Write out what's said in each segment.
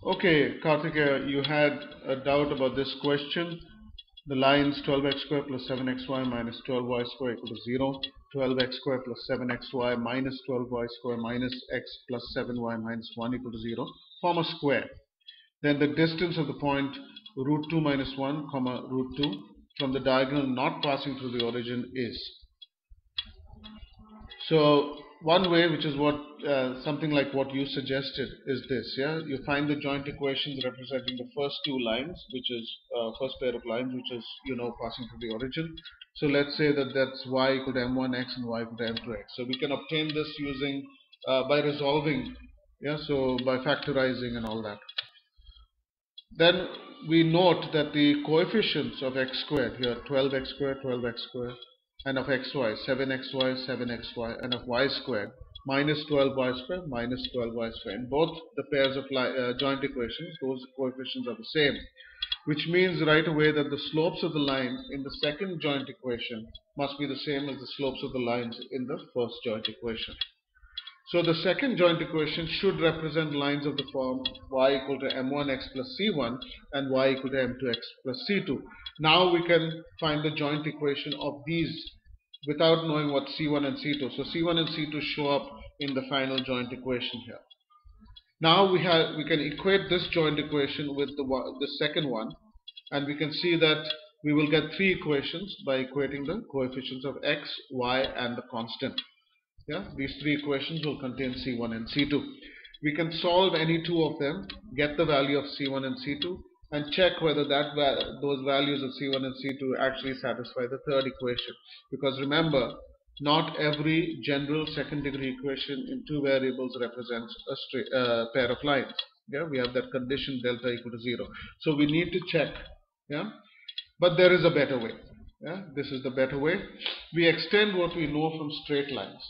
Okay, Karthikeya, you had a doubt about this question. The lines 12x squared plus 7xy minus 12y squared equal to 0, 12x squared plus 7xy minus 12y squared minus x plus 7y minus 1 equal to 0 form a square. Then the distance of the point root 2 minus 1 comma root 2 from the diagonal not passing through the origin is. So one way, which is what something like what you suggested, is this. Yeah, you find the joint equations representing the first two lines, which is first pair of lines, which is passing through the origin. So let's say that that's y equal to m1x and y equal to m2x. So we can obtain this using by resolving. Yeah, so by factorizing and all that. Then we note that the coefficients of x squared here, 12x squared, 12x squared, and of xy, 7xy, 7xy, and of y squared, minus 12y squared, minus 12y squared. In both the pairs of joint equations, those coefficients are the same, which means right away that the slopes of the line in the second joint equation must be the same as the slopes of the lines in the first joint equation. So the second joint equation should represent lines of the form y equal to m1x plus c1 and y equal to m2x plus c2. Now we can find the joint equation of these without knowing what c1 and c2. So c1 and c2 show up in the final joint equation here. Now we can equate this joint equation with the second one, and we can see that we will get three equations by equating the coefficients of x, y, and the constant. Yeah, these three equations will contain C1 and C2. We can solve any two of them, get the value of C1 and C2, and check whether those values of C1 and C2 actually satisfy the third equation. Because remember, not every general second degree equation in two variables represents a pair of lines. Yeah, we have that condition delta equal to 0. So we need to check. Yeah, but there is a better way. Yeah, this is the better way. We extend what we know from straight lines.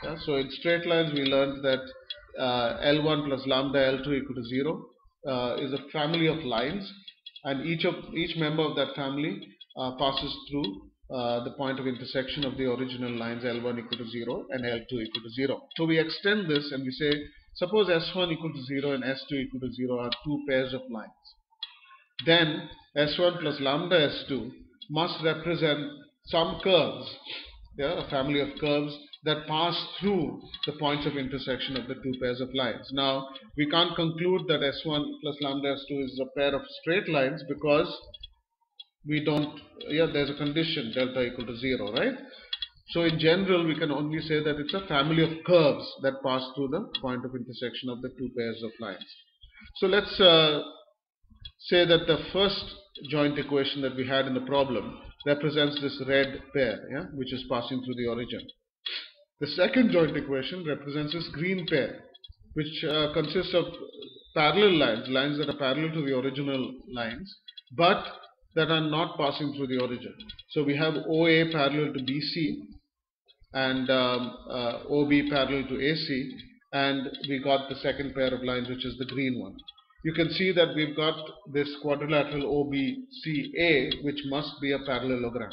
Yeah, so in straight lines we learned that L1 plus lambda L2 equal to 0 is a family of lines, and each member of that family passes through the point of intersection of the original lines L1 equal to 0 and L2 equal to 0. So we extend this and we say, suppose S1 equal to 0 and S2 equal to 0 are two pairs of lines. Then S1 plus lambda S2 must represent some curves, yeah, a family of curves that pass through the points of intersection of the two pairs of lines. Now, we can't conclude that S1 plus lambda S2 is a pair of straight lines because we don't, there's a condition delta equal to 0, right? So in general, we can only say that it's a family of curves that pass through the point of intersection of the two pairs of lines. So let's say that the first joint equation that we had in the problem represents this red pair, yeah, which is passing through the origin. The second joint equation represents this green pair, which consists of parallel lines that are parallel to the original lines, but that are not passing through the origin. So we have OA parallel to BC and OB parallel to AC, and we got the second pair of lines, which is the green one. You can see that we've got this quadrilateral OBCA, which must be a parallelogram.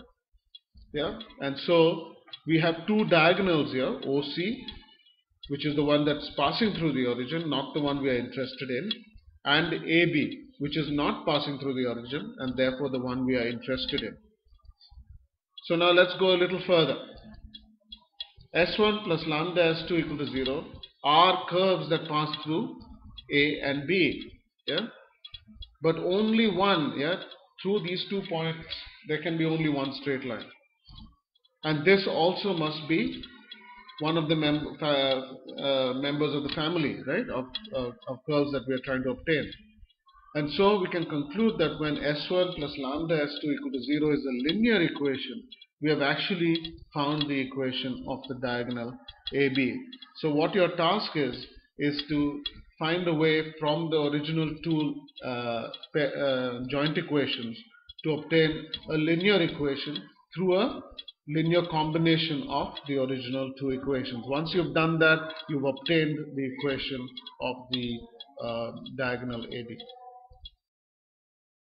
Yeah, and so we have two diagonals here, OC, which is the one that's passing through the origin, not the one we are interested in, and AB, which is not passing through the origin, and therefore the one we are interested in. So now let's go a little further. S1 plus lambda S2 equal to 0 are curves that pass through A and B. Yeah, but only one. Yeah, through these 2 points there can be only one straight line, and this also must be one of the members of the family, right, of curves that we are trying to obtain. And so we can conclude that when S1 plus lambda S2 equal to 0 is a linear equation, we have actually found the equation of the diagonal AB. So what your task is to find a way from the original two joint equations to obtain a linear equation through a linear combination of the original two equations. Once you've done that, you've obtained the equation of the diagonal AB.